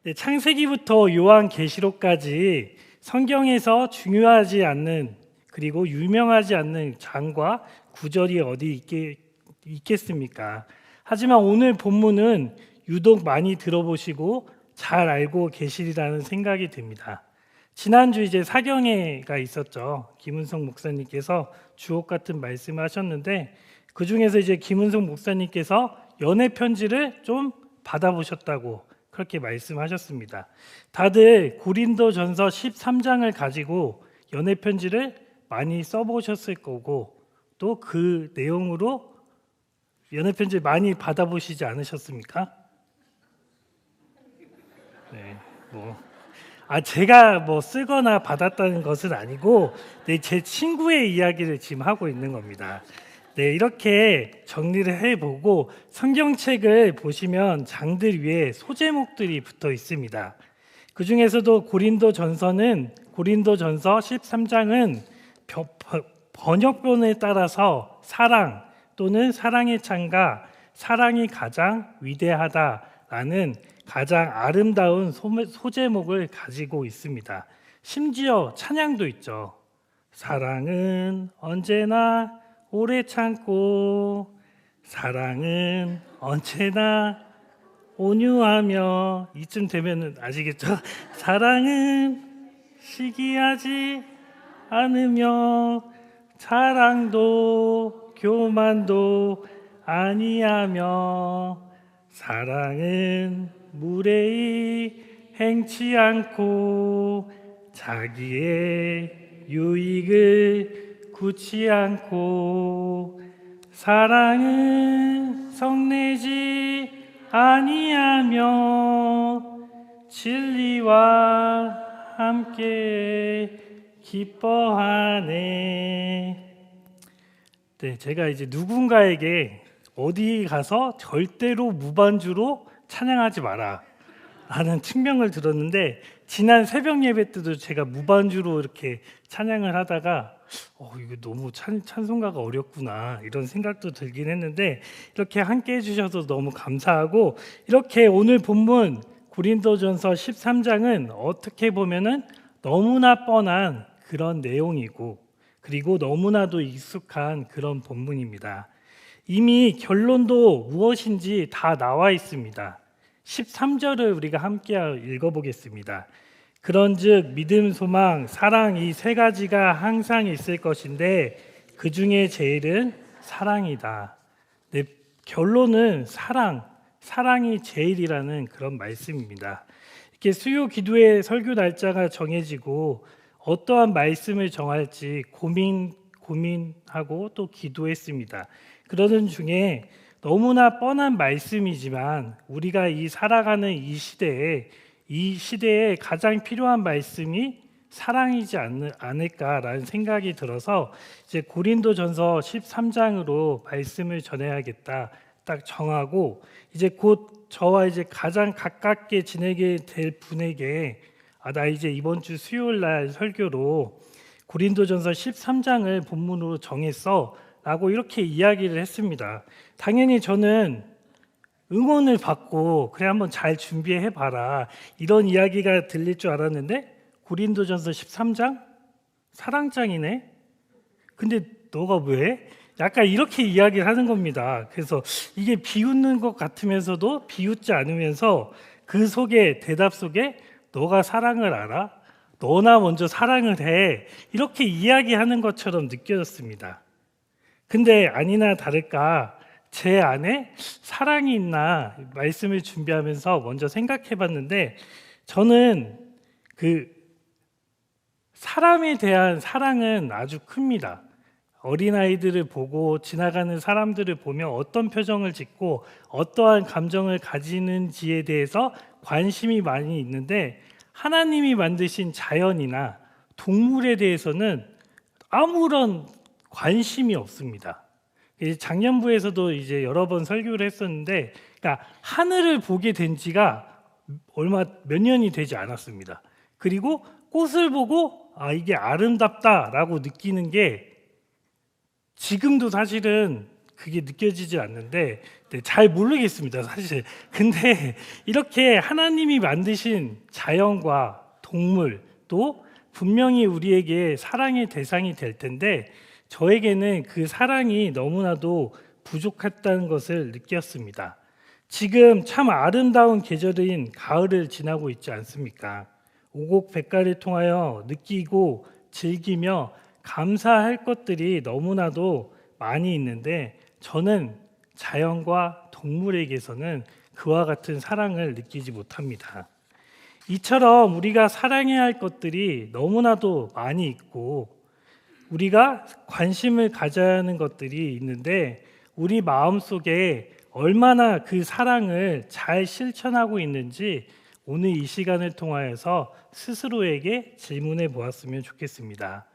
네, 창세기부터 요한계시록까지 성경에서 중요하지 않는 그리고 유명하지 않는 장과 구절이 어디 있겠습니까? 하지만 오늘 본문은 유독 많이 들어보시고 잘 알고 계시리라는 생각이 듭니다. 지난주 이제 사경회가 있었죠. 김은성 목사님께서 주옥 같은 말씀을 하셨는데 그 중에서 이제 김은성 목사님께서 연애 편지를 좀 받아보셨다고 그렇게 말씀하셨습니다. 다들 고린도전서 13장을 가지고 연애 편지를 많이 써보셨을 거고 또 그 내용으로 연애 편지 많이 받아보시지 않으셨습니까? 네, 제가 쓰거나 받았다는 것은 아니고 제 친구의 이야기를 지금 하고 있는 겁니다. 네, 이렇게 정리를 해보고 성경책을 보시면 장들 위에 소제목들이 붙어 있습니다. 그 중에서도 고린도전서 13장은 번역본에 따라서 사랑 또는 사랑의 창가, 사랑이 가장 위대하다라는 가장 아름다운 소제목을 가지고 있습니다. 심지어 찬양도 있죠. 사랑은 언제나 오래 참고 사랑은 언제나 온유하며 이쯤 되면 아시겠죠? 사랑은 시기하지 않으며 자랑도 교만도 아니하며 사랑은 무례히 행치 않고 자기의 유익을 굳지 않고 사랑은 성내지 아니하며 진리와 함께 기뻐하네. 네, 제가 이제 누군가에게 어디 가서 절대로 무반주로 찬양하지 마라 라는 측명을 들었는데 지난 새벽 예배 때도 제가 무반주로 이렇게 찬양을 하다가 이거 너무 찬송가가 어렵구나 이런 생각도 들긴 했는데 이렇게 함께 해주셔서 너무 감사하고 이렇게 오늘 본문 고린도전서 13장은 어떻게 보면은 너무나 뻔한 그런 내용이고 그리고 너무나도 익숙한 그런 본문입니다. 이미 결론도 무엇인지 다 나와 있습니다. 13절을 우리가 함께 읽어보겠습니다. 그런즉 믿음, 소망, 사랑 이 세 가지가 항상 있을 것인데 그 중에 제일은 사랑이다. 네, 결론은 사랑이 제일이라는 그런 말씀입니다. 이렇게 수요 기도의 설교 날짜가 정해지고 어떠한 말씀을 정할지 고민하고 또 기도했습니다. 그러던 중에 너무나 뻔한 말씀이지만 우리가 살아가는 이 시대에 가장 필요한 말씀이 사랑이지 않을까라는 생각이 들어서 이제 고린도전서 13장으로 말씀을 전해야겠다 딱 정하고 이제 곧 저와 이제 가장 가깝게 지내게 될 분에게 나 이제 이번 주 수요일 날 설교로 고린도전서 13장을 본문으로 정했어 라고 이렇게 이야기를 했습니다. 당연히 저는 응원을 받고 그래 한번 잘 준비해 봐라 이런 이야기가 들릴 줄 알았는데 고린도전서 13장? 사랑장이네? 근데 너가 왜? 약간 이렇게 이야기를 하는 겁니다. 그래서 이게 비웃는 것 같으면서도 비웃지 않으면서 그 속에 대답 속에 너가 사랑을 알아? 너나 먼저 사랑을 해 이렇게 이야기하는 것처럼 느껴졌습니다. 근데 아니나 다를까 제 안에 사랑이 있나 말씀을 준비하면서 먼저 생각해 봤는데 저는 그 사람에 대한 사랑은 아주 큽니다. 어린아이들을 보고 지나가는 사람들을 보며 어떤 표정을 짓고 어떠한 감정을 가지는지에 대해서 관심이 많이 있는데 하나님이 만드신 자연이나 동물에 대해서는 아무런 관심이 없습니다. 작년부에서도 이제 여러 번 설교를 했었는데, 그러니까 하늘을 보게 된 지가 몇 년이 되지 않았습니다. 그리고 꽃을 보고 이게 아름답다라고 느끼는 게 지금도 사실은 그게 느껴지지 않는데 잘 모르겠습니다, 사실. 근데 이렇게 하나님이 만드신 자연과 동물 또 분명히 우리에게 사랑의 대상이 될 텐데 저에게는 그 사랑이 너무나도 부족했다는 것을 느꼈습니다. 지금 참 아름다운 계절인 가을을 지나고 있지 않습니까? 오곡백과를 통하여 느끼고 즐기며 감사할 것들이 너무나도 많이 있는데 저는 자연과 동물에게서는 그와 같은 사랑을 느끼지 못합니다. 이처럼 우리가 사랑해야 할 것들이 너무나도 많이 있고 우리가 관심을 가져야 하는 것들이 있는데 우리 마음속에 얼마나 그 사랑을 잘 실천하고 있는지 오늘 이 시간을 통하여서 스스로에게 질문해 보았으면 좋겠습니다.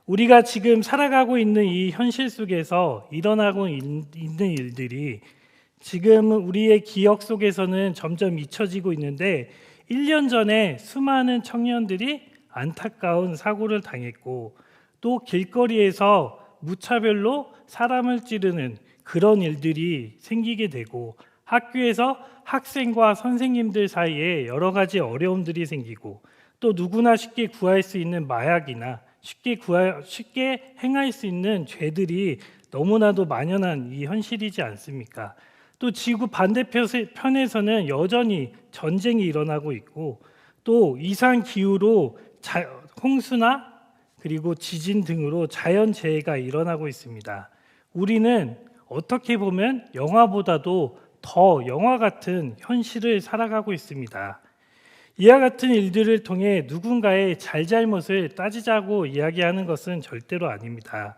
우리가 지금 살아가고 있는 이 현실 속에서 일어나고 있는 일들이 지금 우리의 기억 속에서는 점점 잊혀지고 있는데 1년 전에 수많은 청년들이 안타까운 사고를 당했고 또 길거리에서 무차별로 사람을 찌르는 그런 일들이 생기게 되고 학교에서 학생과 선생님들 사이에 여러 가지 어려움들이 생기고 또 누구나 쉽게 구할 수 있는 마약이나 쉽게 행할 수 있는 죄들이 너무나도 만연한 이 현실이지 않습니까? 또 지구 반대편에서는 여전히 전쟁이 일어나고 있고 또 이상 기후로 홍수나 그리고 지진 등으로 자연재해가 일어나고 있습니다. 우리는 어떻게 보면 영화보다도 더 영화 같은 현실을 살아가고 있습니다. 이와 같은 일들을 통해 누군가의 잘잘못을 따지자고 이야기하는 것은 절대로 아닙니다.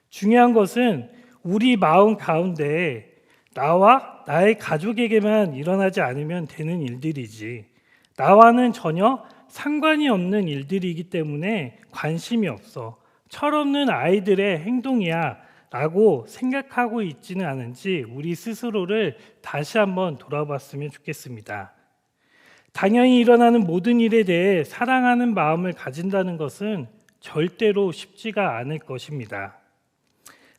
중요한 것은 우리 마음 가운데 나와 나의 가족에게만 일어나지 않으면 되는 일들이지 나와는 전혀 상관이 없는 일들이기 때문에 관심이 없어 철없는 아이들의 행동이야 라고 생각하고 있지는 않은지 우리 스스로를 다시 한번 돌아봤으면 좋겠습니다. 당연히 일어나는 모든 일에 대해 사랑하는 마음을 가진다는 것은 절대로 쉽지가 않을 것입니다.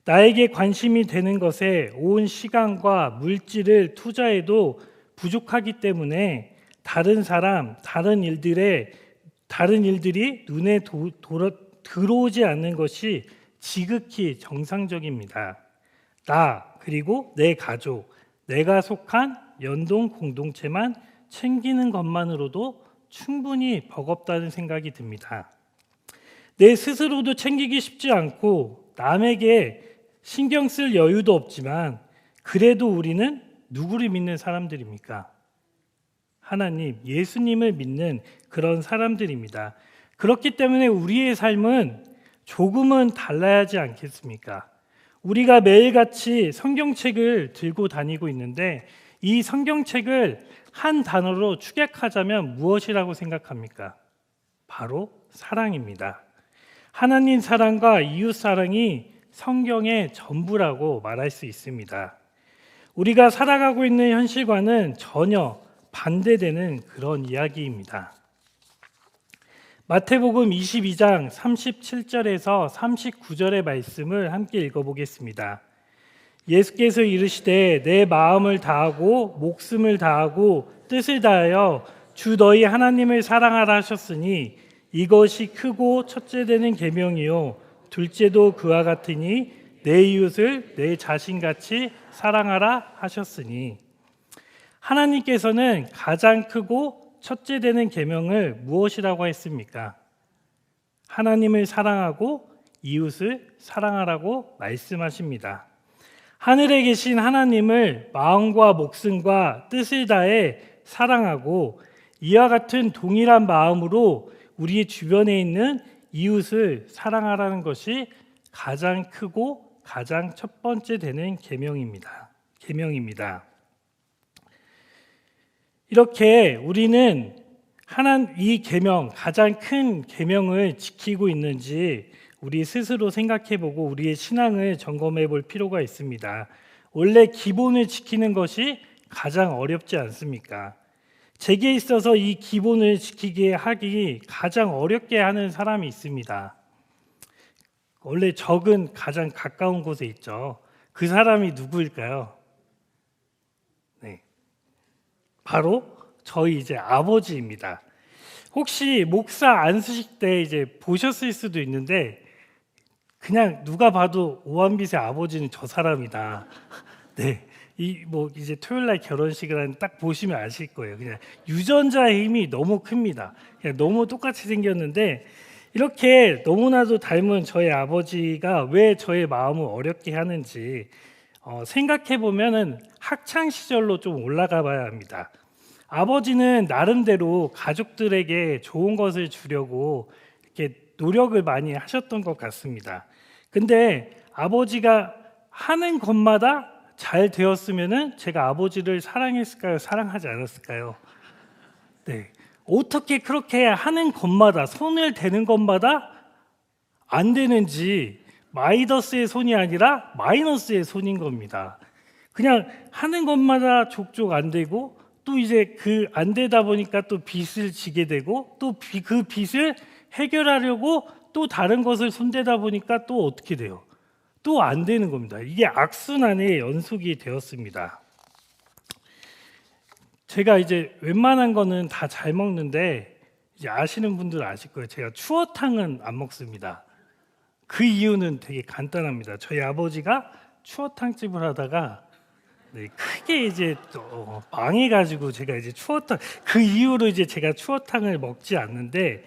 나에게 관심이 되는 것에 온 시간과 물질을 투자해도 부족하기 때문에 다른 사람, 다른 일들이 눈에 들어오지 않는 것이 지극히 정상적입니다. 나 그리고 내 가족, 내가 속한 연동 공동체만 챙기는 것만으로도 충분히 버겁다는 생각이 듭니다. 내 스스로도 챙기기 쉽지 않고 남에게 신경 쓸 여유도 없지만 그래도 우리는 누구를 믿는 사람들입니까? 하나님, 예수님을 믿는 그런 사람들입니다. 그렇기 때문에 우리의 삶은 조금은 달라야 하지 않겠습니까? 우리가 매일같이 성경책을 들고 다니고 있는데 이 성경책을 한 단어로 축약하자면 무엇이라고 생각합니까? 바로 사랑입니다. 하나님 사랑과 이웃 사랑이 성경의 전부라고 말할 수 있습니다. 우리가 살아가고 있는 현실과는 전혀 반대되는 그런 이야기입니다. 마태복음 22장 37절에서 39절의 말씀을 함께 읽어보겠습니다. 예수께서 이르시되 내 마음을 다하고 목숨을 다하고 뜻을 다하여 주 너희 하나님을 사랑하라 하셨으니 이것이 크고 첫째 되는 계명이요 둘째도 그와 같으니 내 이웃을 내 자신같이 사랑하라 하셨으니 하나님께서는 가장 크고 첫째 되는 계명을 무엇이라고 했습니까? 하나님을 사랑하고 이웃을 사랑하라고 말씀하십니다. 하늘에 계신 하나님을 마음과 목숨과 뜻을 다해 사랑하고 이와 같은 동일한 마음으로 우리 주변에 있는 이웃을 사랑하라는 것이 가장 크고 가장 첫 번째 되는 계명입니다. 이렇게 우리는 이 계명, 가장 큰 계명을 지키고 있는지 우리 스스로 생각해보고 우리의 신앙을 점검해 볼 필요가 있습니다. 원래 기본을 지키는 것이 가장 어렵지 않습니까? 제게 있어서 이 기본을 지키게 하기 가장 어렵게 하는 사람이 있습니다. 원래 적은 가장 가까운 곳에 있죠. 그 사람이 누구일까요? 네, 바로 저희 이제 아버지입니다. 혹시 목사 안수식 때 이제 보셨을 수도 있는데 그냥 누가 봐도 오한빛의 아버지는 저 사람이다. 네, 이 뭐 이제 토요일 날 결혼식을 하는 딱 보시면 아실 거예요. 그냥 유전자의 힘이 너무 큽니다. 그냥 너무 똑같이 생겼는데 이렇게 너무나도 닮은 저의 아버지가 왜 저의 마음을 어렵게 하는지 생각해 보면은 학창 시절로 좀 올라가 봐야 합니다. 아버지는 나름대로 가족들에게 좋은 것을 주려고 이렇게 노력을 많이 하셨던 것 같습니다. 근데 아버지가 하는 것마다 잘 되었으면은 제가 아버지를 사랑했을까요? 사랑하지 않았을까요? 네. 어떻게 그렇게 하는 것마다 손을 대는 것마다 안 되는지 마이너스의 손이 아니라 마이너스의 손인 겁니다. 그냥 하는 것마다 족족 안 되고 또 이제 그 안 되다 보니까 또 빚을 지게 되고 또 그 빚을 해결하려고 또 다른 것을 손대다 보니까 또 어떻게 돼요? 또 안 되는 겁니다. 이게 악순환의 연속이 되었습니다. 제가 이제 웬만한 거는 다 잘 먹는데 이제 아시는 분들 아실 거예요. 제가 추어탕은 안 먹습니다. 그 이유는 되게 간단합니다. 저희 아버지가 추어탕집을 하다가 네, 크게 이제 망해가지고 제가 이제 추어탕 그 이후로 이제 제가 추어탕을 먹지 않는데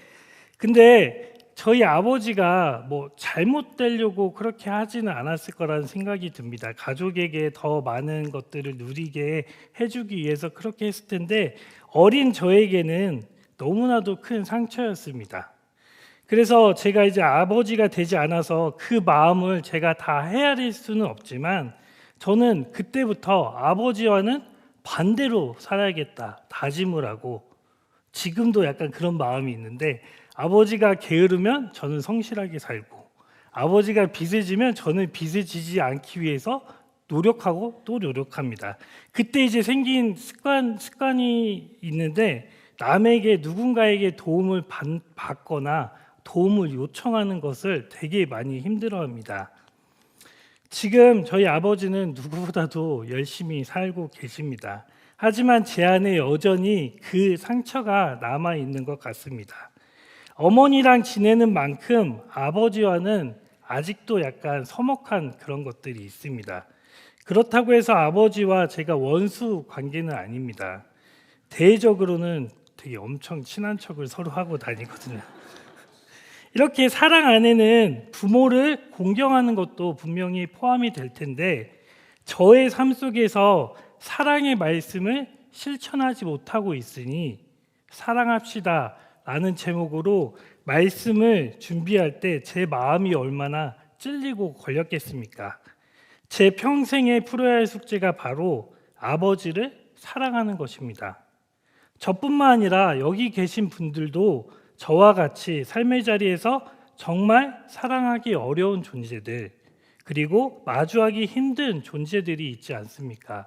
근데 저희 아버지가 뭐 잘못되려고 그렇게 하지는 않았을 거라는 생각이 듭니다. 가족에게 더 많은 것들을 누리게 해주기 위해서 그렇게 했을 텐데 어린 저에게는 너무나도 큰 상처였습니다. 그래서 제가 이제 아버지가 되지 않아서 그 마음을 제가 다 헤아릴 수는 없지만 저는 그때부터 아버지와는 반대로 살아야겠다 다짐을 하고 지금도 약간 그런 마음이 있는데 아버지가 게으르면 저는 성실하게 살고 아버지가 빚을 지면 저는 빚을 지지 않기 위해서 노력하고 또 노력합니다. 그때 이제 생긴 습관이 있는데 남에게 누군가에게 도움을 받거나 도움을 요청하는 것을 되게 많이 힘들어합니다. 지금 저희 아버지는 누구보다도 열심히 살고 계십니다. 하지만 제 안에 여전히 그 상처가 남아 있는 것 같습니다. 어머니랑 지내는 만큼 아버지와는 아직도 약간 서먹한 그런 것들이 있습니다. 그렇다고 해서 아버지와 제가 원수 관계는 아닙니다. 대외적으로는 되게 엄청 친한 척을 서로 하고 다니거든요. 이렇게 사랑 안에는 부모를 공경하는 것도 분명히 포함이 될 텐데 저의 삶 속에서 사랑의 말씀을 실천하지 못하고 있으니 사랑합시다 라는 제목으로 말씀을 준비할 때 제 마음이 얼마나 찔리고 걸렸겠습니까? 제 평생에 풀어야 할 숙제가 바로 아버지를 사랑하는 것입니다. 저뿐만 아니라 여기 계신 분들도 저와 같이 삶의 자리에서 정말 사랑하기 어려운 존재들 그리고 마주하기 힘든 존재들이 있지 않습니까?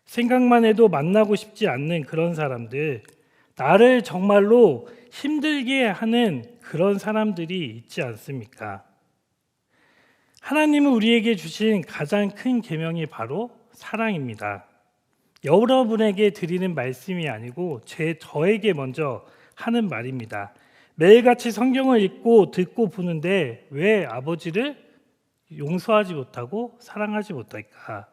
생각만 해도 만나고 싶지 않는 그런 사람들, 나를 정말로 힘들게 하는 그런 사람들이 있지 않습니까? 하나님은 우리에게 주신 가장 큰 계명이 바로 사랑입니다. 여러분에게 드리는 말씀이 아니고 저에게 먼저 하는 말입니다. 매일같이 성경을 읽고 듣고 보는데 왜 아버지를 용서하지 못하고 사랑하지 못할까?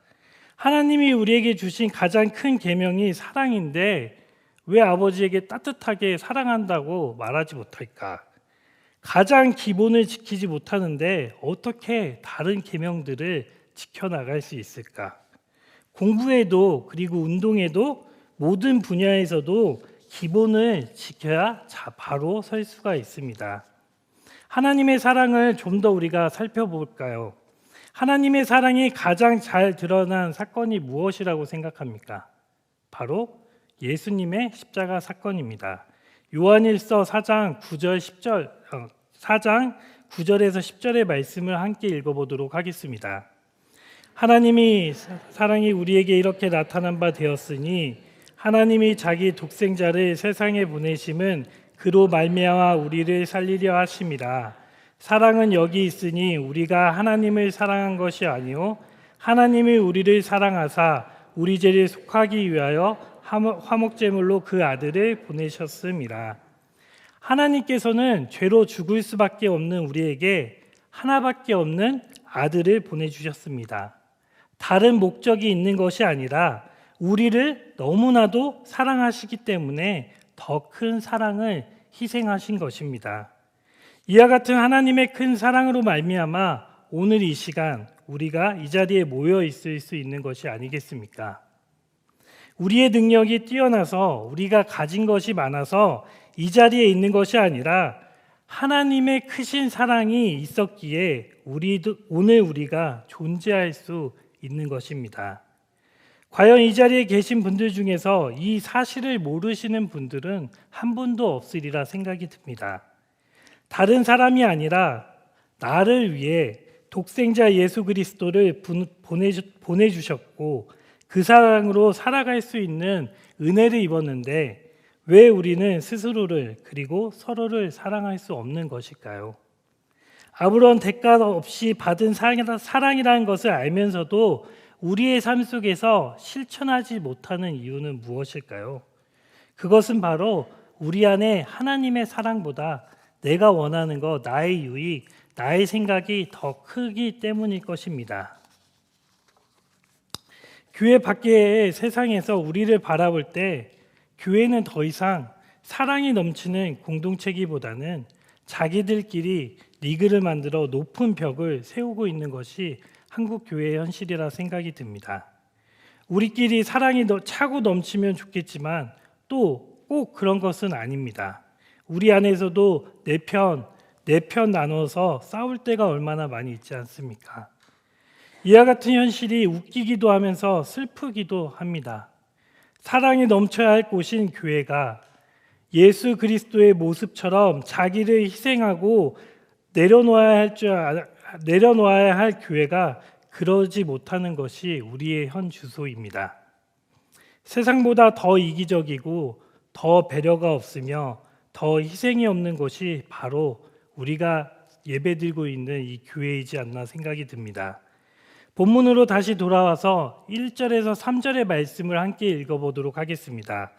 하나님이 우리에게 주신 가장 큰 계명이 사랑인데 왜 아버지에게 따뜻하게 사랑한다고 말하지 못할까? 가장 기본을 지키지 못하는데 어떻게 다른 계명들을 지켜나갈 수 있을까? 공부에도 그리고 운동에도 모든 분야에서도 기본을 지켜야 바로 설 수가 있습니다. 하나님의 사랑을 좀 더 우리가 살펴볼까요? 하나님의 사랑이 가장 잘 드러난 사건이 무엇이라고 생각합니까? 바로 예수님의 십자가 사건입니다. 요한일서 4장 9절에서 10절의 말씀을 함께 읽어보도록 하겠습니다. 하나님이 사랑이 우리에게 이렇게 나타난 바 되었으니 하나님이 자기 독생자를 세상에 보내심은 그로 말미암아 우리를 살리려 하심이라. 사랑은 여기 있으니 우리가 하나님을 사랑한 것이 아니요 하나님이 우리를 사랑하사 우리 죄를 속하기 위하여 화목제물로 그 아들을 보내셨음이라. 하나님께서는 죄로 죽을 수밖에 없는 우리에게 하나밖에 없는 아들을 보내주셨습니다. 다른 목적이 있는 것이 아니라 우리를 너무나도 사랑하시기 때문에 더 큰 사랑을 희생하신 것입니다. 이와 같은 하나님의 큰 사랑으로 말미암아 오늘 이 시간 우리가 이 자리에 모여 있을 수 있는 것이 아니겠습니까? 우리의 능력이 뛰어나서 우리가 가진 것이 많아서 이 자리에 있는 것이 아니라 하나님의 크신 사랑이 있었기에 오늘 우리가 존재할 수 있는 것입니다. 과연 이 자리에 계신 분들 중에서 이 사실을 모르시는 분들은 한 분도 없으리라 생각이 듭니다. 다른 사람이 아니라 나를 위해 독생자 예수 그리스도를 보내주셨고 그 사랑으로 살아갈 수 있는 은혜를 입었는데 왜 우리는 스스로를 그리고 서로를 사랑할 수 없는 것일까요? 아무런 대가 없이 받은 사랑이라는 것을 알면서도 우리의 삶 속에서 실천하지 못하는 이유는 무엇일까요? 그것은 바로 우리 안에 하나님의 사랑보다 내가 원하는 것, 나의 유익, 나의 생각이 더 크기 때문일 것입니다. 교회 밖의 세상에서 우리를 바라볼 때 교회는 더 이상 사랑이 넘치는 공동체기보다는 자기들끼리 리그를 만들어 높은 벽을 세우고 있는 것이 한국 교회의 현실이라 생각이 듭니다. 우리끼리 사랑이 차고 넘치면 좋겠지만 또 꼭 그런 것은 아닙니다. 우리 안에서도 내 편 나눠서 싸울 때가 얼마나 많이 있지 않습니까? 이와 같은 현실이 웃기기도 하면서 슬프기도 합니다. 사랑이 넘쳐야 할 곳인 교회가 예수 그리스도의 모습처럼 자기를 희생하고 내려놓아야 할 교회가 그러지 못하는 것이 우리의 현 주소입니다. 세상보다 더 이기적이고 더 배려가 없으며 더 희생이 없는 것이 바로 우리가 예배드리고 있는 이 교회이지 않나 생각이 듭니다. 본문으로 다시 돌아와서 1절에서 3절의 말씀을 함께 읽어보도록 하겠습니다.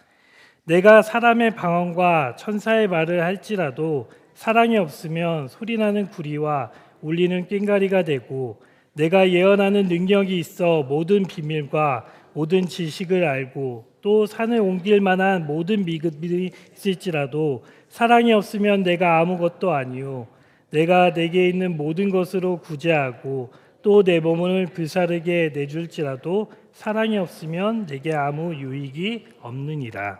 내가 사람의 방언과 천사의 말을 할지라도 사랑이 없으면 소리나는 구리와 울리는 꽹과리가 되고 내가 예언하는 능력이 있어 모든 비밀과 모든 지식을 알고 또 산을 옮길 만한 모든 믿음이 있을지라도 사랑이 없으면 내가 아무것도 아니요 내가 내게 있는 모든 것으로 구제하고 또 내 몸을 불사르게 내줄지라도 사랑이 없으면 내게 아무 유익이 없느니라.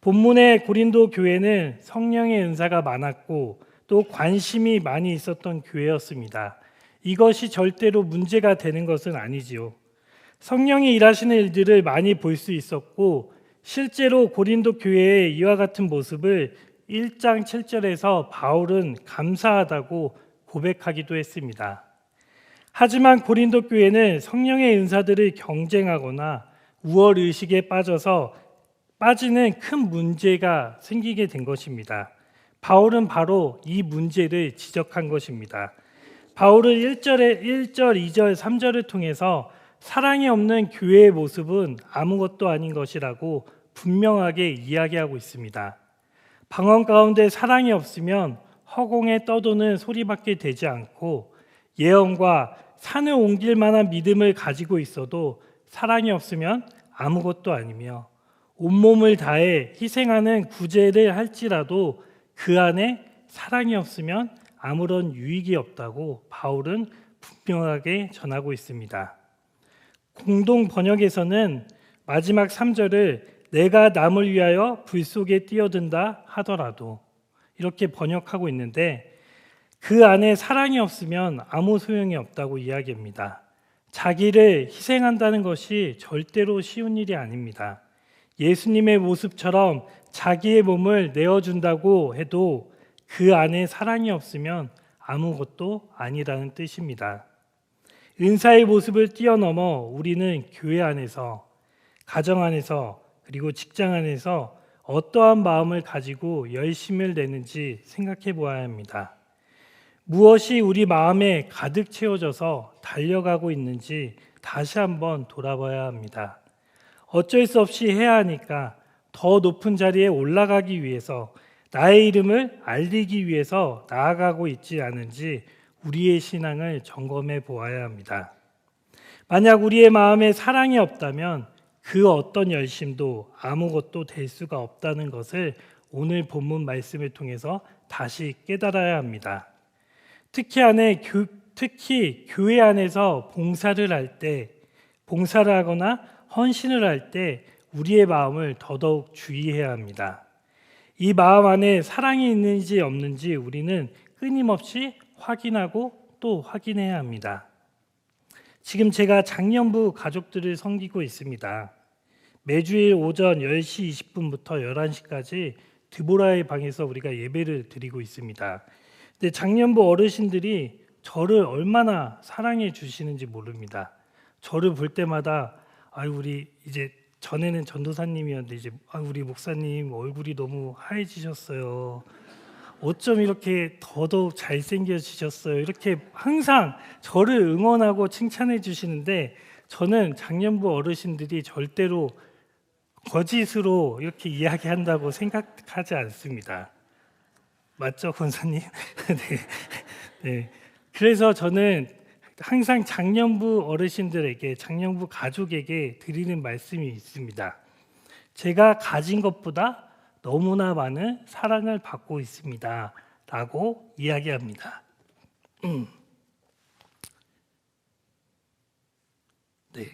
본문의 고린도 교회는 성령의 은사가 많았고 또 관심이 많이 있었던 교회였습니다. 이것이 절대로 문제가 되는 것은 아니지요. 성령이 일하시는 일들을 많이 볼 수 있었고 실제로 고린도 교회의 이와 같은 모습을 1장 7절에서 바울은 감사하다고 고백하기도 했습니다. 하지만 고린도 교회는 성령의 은사들을 경쟁하거나 우월의식에 빠지는 큰 문제가 생기게 된 것입니다. 바울은 바로 이 문제를 지적한 것입니다. 바울은 1절, 2절, 3절을 통해서 사랑이 없는 교회의 모습은 아무것도 아닌 것이라고 분명하게 이야기하고 있습니다. 방언 가운데 사랑이 없으면 허공에 떠도는 소리밖에 되지 않고 예언과 산을 옮길 만한 믿음을 가지고 있어도 사랑이 없으면 아무것도 아니며 온몸을 다해 희생하는 구제를 할지라도 그 안에 사랑이 없으면 아무런 유익이 없다고 바울은 분명하게 전하고 있습니다. 공동 번역에서는 마지막 3절을 내가 남을 위하여 불 속에 뛰어든다 하더라도 이렇게 번역하고 있는데 그 안에 사랑이 없으면 아무 소용이 없다고 이야기합니다. 자기를 희생한다는 것이 절대로 쉬운 일이 아닙니다. 예수님의 모습처럼 자기의 몸을 내어준다고 해도 그 안에 사랑이 없으면 아무것도 아니라는 뜻입니다. 은사의 모습을 뛰어넘어 우리는 교회 안에서, 가정 안에서, 그리고 직장 안에서 어떠한 마음을 가지고 열심을 내는지 생각해 보아야 합니다. 무엇이 우리 마음에 가득 채워져서 달려가고 있는지 다시 한번 돌아봐야 합니다. 어쩔 수 없이 해야 하니까 더 높은 자리에 올라가기 위해서 나의 이름을 알리기 위해서 나아가고 있지 않은지 우리의 신앙을 점검해 보아야 합니다. 만약 우리의 마음에 사랑이 없다면 그 어떤 열심도 아무것도 될 수가 없다는 것을 오늘 본문 말씀을 통해서 다시 깨달아야 합니다. 특히 교회 안에서 봉사를 하거나 헌신을 할 때 우리의 마음을 더더욱 주의해야 합니다. 이 마음 안에 사랑이 있는지 없는지 우리는 끊임없이 확인하고 또 확인해야 합니다. 지금 제가 장년부 가족들을 섬기고 있습니다. 매주일 오전 10시 20분부터 11시까지 드보라의 방에서 우리가 예배를 드리고 있습니다. 근데 장년부 어르신들이 저를 얼마나 사랑해 주시는지 모릅니다. 저를 볼 때마다 우리 이제 전에는 전도사님이었는데 이제 우리 목사님 얼굴이 너무 하얘지셨어요. 어쩜 이렇게 더더욱 잘생겨지셨어요. 이렇게 항상 저를 응원하고 칭찬해 주시는데 저는 장년부 어르신들이 절대로 거짓으로 이렇게 이야기한다고 생각하지 않습니다. 맞죠, 권사님? 네. 그래서 저는 항상 장년부 어르신들에게, 장년부 가족에게 드리는 말씀이 있습니다. 제가 가진 것보다 너무나 많은 사랑을 받고 있습니다. 라고 이야기합니다. 네.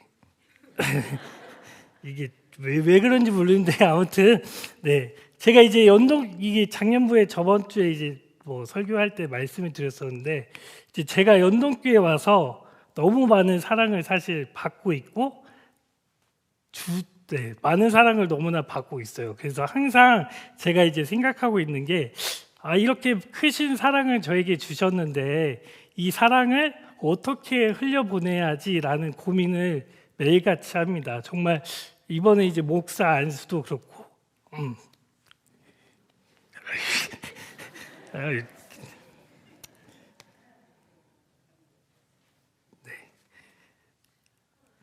이게 왜 그런지 모르는데 아무튼 네. 제가 이제 이게 작년부에 저번 주에 이제 설교할 때 말씀을 드렸었는데 이제 제가 연동교회 와서 너무 많은 사랑을 사실 받고 있고 많은 사랑을 너무나 받고 있어요. 그래서 항상 제가 이제 생각하고 있는 게 이렇게 크신 사랑을 저에게 주셨는데 이 사랑을 어떻게 흘려보내야지라는 고민을 매일같이 합니다. 정말 이번에 이제 목사 안수도 그렇고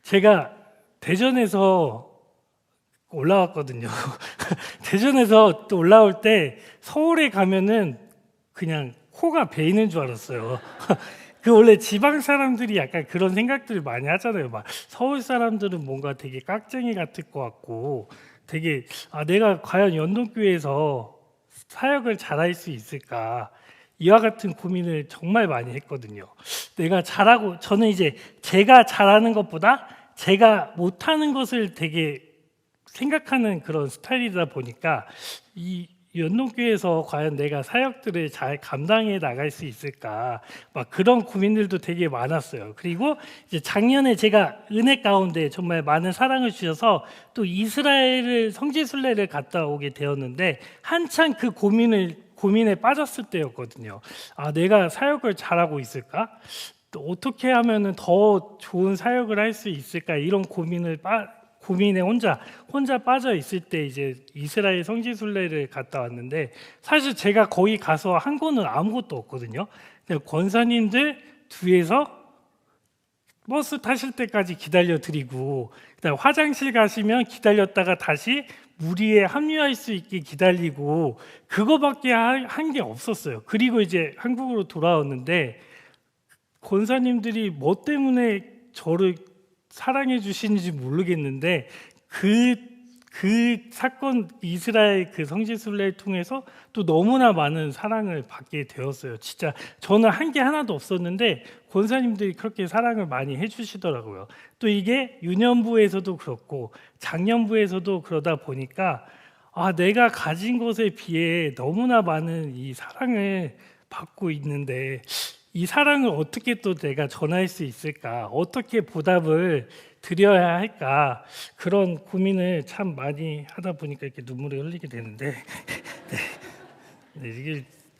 제가 대전에서 올라왔거든요. 대전에서 또 올라올 때 서울에 가면은 그냥 코가 베이는 줄 알았어요. 원래 지방 사람들이 약간 그런 생각들을 많이 하잖아요. 막 서울 사람들은 뭔가 되게 깍쟁이 같을 것 같고 되게 내가 과연 연동교회에서 사역을 잘할 수 있을까 이와 같은 고민을 정말 많이 했거든요. 저는 이제 제가 잘하는 것보다 제가 못하는 것을 되게 생각하는 그런 스타일이다 보니까 이 연동교회에서 과연 내가 사역들을 잘 감당해 나갈 수 있을까 막 그런 고민들도 되게 많았어요. 그리고 이제 작년에 제가 은혜 가운데 정말 많은 사랑을 주셔서 또 이스라엘을 성지순례를 갔다 오게 되었는데 한창 그 고민에 빠졌을 때였거든요. 내가 사역을 잘하고 있을까? 또 어떻게 하면은 더 좋은 사역을 할 수 있을까? 이런 고민에 혼자 빠져 있을 때 이제 이스라엘 성지순례를 갔다 왔는데 사실 제가 거기 가서 한 거는 아무것도 없거든요. 권사님들 뒤에서 버스 타실 때까지 기다려 드리고 그다음 화장실 가시면 기다렸다가 다시 무리에 합류할 수 있게 기다리고 그거밖에 한 게 없었어요. 그리고 이제 한국으로 돌아왔는데 권사님들이 뭐 때문에 저를 사랑해 주시는지 모르겠는데 그 사건 이스라엘 그 성지순례를 통해서 또 너무나 많은 사랑을 받게 되었어요. 진짜 저는 한 게 하나도 없었는데 권사님들이 그렇게 사랑을 많이 해주시더라고요. 또 이게 유년부에서도 그렇고 장년부에서도 그러다 보니까 내가 가진 것에 비해 너무나 많은 이 사랑을 받고 있는데 이 사랑을 어떻게 또 내가 전할 수 있을까? 어떻게 보답을 드려야 할까? 그런 고민을 참 많이 하다 보니까 이렇게 눈물이 흘리게 되는데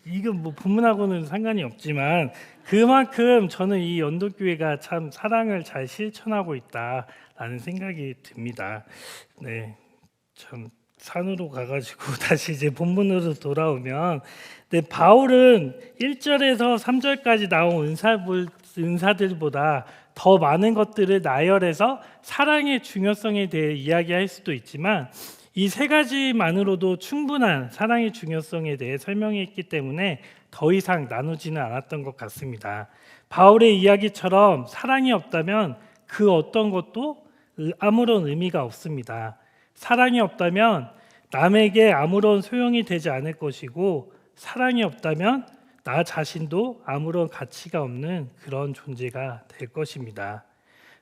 이건 본문하고는 상관이 없지만 그만큼 저는 이 연동교회가 참 사랑을 잘 실천하고 있다라는 생각이 듭니다. 네, 참 산으로 가가지고 다시 이제 본문으로 돌아오면, 네, 바울은 1절에서 3절까지 나온 은사들보다 더 많은 것들을 나열해서 사랑의 중요성에 대해 이야기할 수도 있지만, 이 세 가지만으로도 충분한 사랑의 중요성에 대해 설명했기 때문에 더 이상 나누지는 않았던 것 같습니다. 바울의 이야기처럼 사랑이 없다면 그 어떤 것도 아무런 의미가 없습니다. 사랑이 없다면 남에게 아무런 소용이 되지 않을 것이고, 사랑이 없다면 나 자신도 아무런 가치가 없는 그런 존재가 될 것입니다.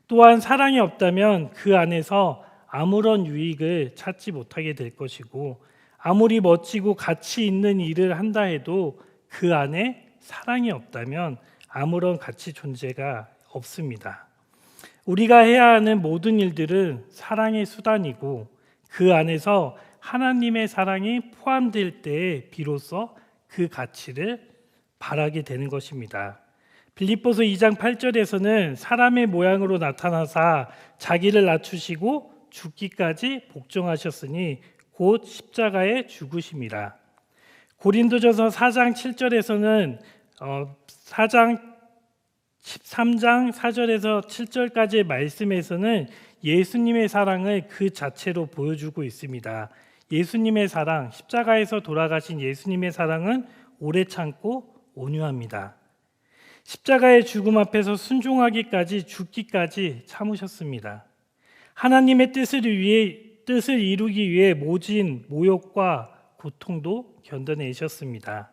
또한 사랑이 없다면 그 안에서 아무런 유익을 찾지 못하게 될 것이고, 아무리 멋지고 가치 있는 일을 한다 해도 그 안에 사랑이 없다면 아무런 가치 존재가 없습니다. 우리가 해야 하는 모든 일들은 사랑의 수단이고, 그 안에서 하나님의 사랑이 포함될 때에 비로소 그 가치를 바라게 되는 것입니다. 빌립보서 2장 8절에서는 사람의 모양으로 나타나사 자기를 낮추시고 죽기까지 복종하셨으니 곧 십자가에 죽으심이라. 고린도전서 4장 7절에서는 13장 4절에서 7절까지의 말씀에서는 예수님의 사랑을 그 자체로 보여주고 있습니다. 예수님의 사랑, 십자가에서 돌아가신 예수님의 사랑은 오래 참고 온유합니다. 십자가의 죽음 앞에서 순종하기까지, 죽기까지 참으셨습니다. 하나님의 뜻을 이루기 위해 모진 모욕과 고통도 견뎌내셨습니다.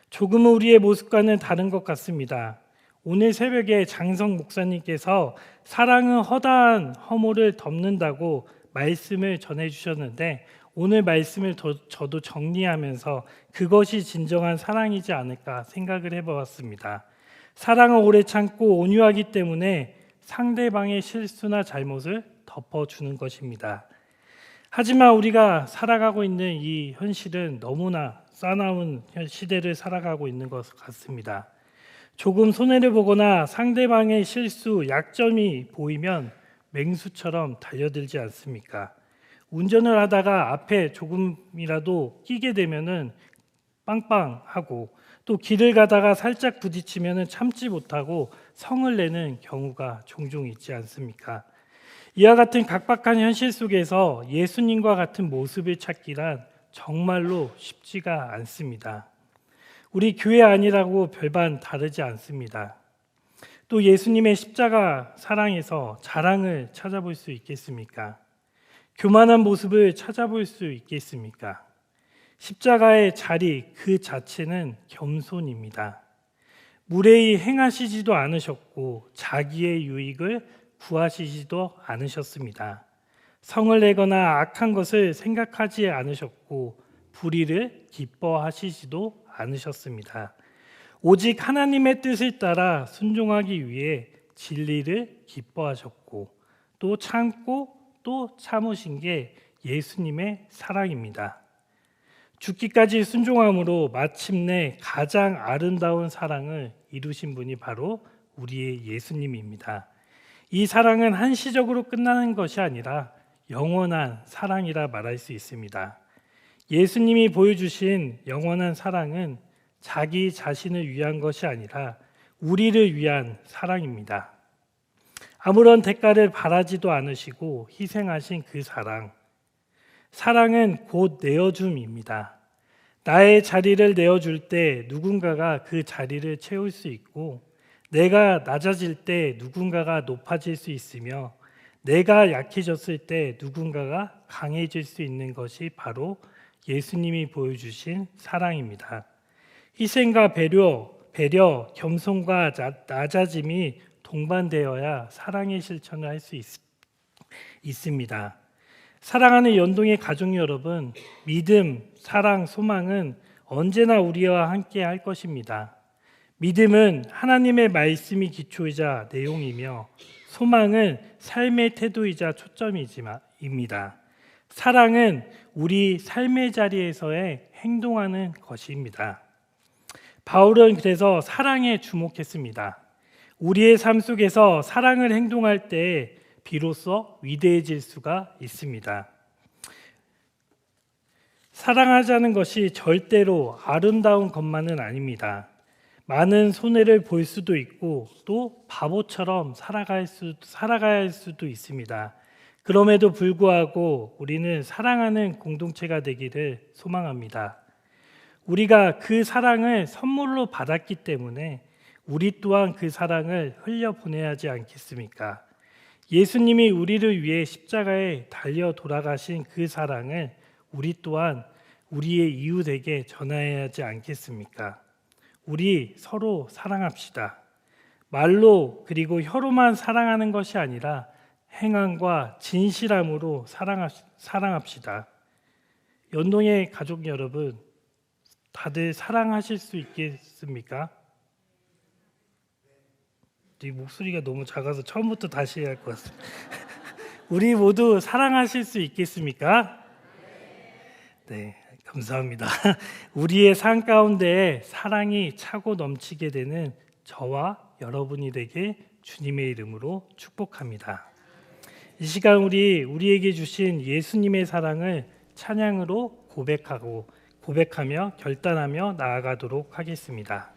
조금은 우리의 모습과는 다른 것 같습니다. 오늘 새벽에 장성 목사님께서 사랑은 허다한 허물을 덮는다고 말씀을 전해주셨는데, 오늘 말씀을 저도 정리하면서 그것이 진정한 사랑이지 않을까 생각을 해보았습니다. 사랑은 오래 참고 온유하기 때문에 상대방의 실수나 잘못을 덮어주는 것입니다. 하지만 우리가 살아가고 있는 이 현실은 너무나 싸나운 시대를 살아가고 있는 것 같습니다. 조금 손해를 보거나 상대방의 실수, 약점이 보이면 맹수처럼 달려들지 않습니까? 운전을 하다가 앞에 조금이라도 끼게 되면은 빵빵하고, 또 길을 가다가 살짝 부딪히면은 참지 못하고 성을 내는 경우가 종종 있지 않습니까? 이와 같은 각박한 현실 속에서 예수님과 같은 모습을 찾기란 정말로 쉽지가 않습니다. 우리 교회 아니라고 별반 다르지 않습니다. 또 예수님의 십자가 사랑에서 자랑을 찾아볼 수 있겠습니까? 교만한 모습을 찾아볼 수 있겠습니까? 십자가의 자리 그 자체는 겸손입니다. 무례히 행하시지도 않으셨고 자기의 유익을 구하시지도 않으셨습니다. 성을 내거나 악한 것을 생각하지 않으셨고 불의를 기뻐하시지도 않으셨습니다. 오직 하나님의 뜻을 따라 순종하기 위해 진리를 기뻐하셨고 또 참고 또 참으신 게 예수님의 사랑입니다. 죽기까지 순종함으로 마침내 가장 아름다운 사랑을 이루신 분이 바로 우리의 예수님입니다. 이 사랑은 한시적으로 끝나는 것이 아니라 영원한 사랑이라 말할 수 있습니다. 예수님이 보여주신 영원한 사랑은 자기 자신을 위한 것이 아니라 우리를 위한 사랑입니다. 아무런 대가를 바라지도 않으시고 희생하신 그 사랑. 사랑은 곧 내어줌입니다. 나의 자리를 내어줄 때 누군가가 그 자리를 채울 수 있고, 내가 낮아질 때 누군가가 높아질 수 있으며, 내가 약해졌을 때 누군가가 강해질 수 있는 것이 바로 예수님이 보여주신 사랑입니다. 희생과 배려, 겸손과 낮아짐이 동반되어야 사랑의 실천을 할 수 있습니다. 사랑하는 연동의 가족 여러분, 믿음, 사랑, 소망은 언제나 우리와 함께 할 것입니다. 믿음은 하나님의 말씀이 기초이자 내용이며, 소망은 삶의 태도이자 초점입니다. 사랑은 우리 삶의 자리에서의 행동하는 것입니다. 바울은 그래서 사랑에 주목했습니다. 우리의 삶 속에서 사랑을 행동할 때 비로소 위대해질 수가 있습니다. 사랑하자는 것이 절대로 아름다운 것만은 아닙니다. 많은 손해를 볼 수도 있고 또 바보처럼 살아가야 할 수도 있습니다. 그럼에도 불구하고 우리는 사랑하는 공동체가 되기를 소망합니다. 우리가 그 사랑을 선물로 받았기 때문에 우리 또한 그 사랑을 흘려보내야 하지 않겠습니까? 예수님이 우리를 위해 십자가에 달려 돌아가신 그 사랑을 우리 또한 우리의 이웃에게 전해야 하지 않겠습니까? 우리 서로 사랑합시다. 말로 그리고 혀로만 사랑하는 것이 아니라 행함과 진실함으로 사랑합시다. 연동의 가족 여러분, 다들 사랑하실 수 있겠습니까? 네 목소리가 너무 작아서 처음부터 다시 해야 할 것 같습니다. 우리 모두 사랑하실 수 있겠습니까? 네, 감사합니다. 우리의 삶 가운데 사랑이 차고 넘치게 되는 저와 여러분이 되게 주님의 이름으로 축복합니다. 이 시간 우리에게 주신 예수님의 사랑을 찬양으로 고백하며 결단하며 나아가도록 하겠습니다.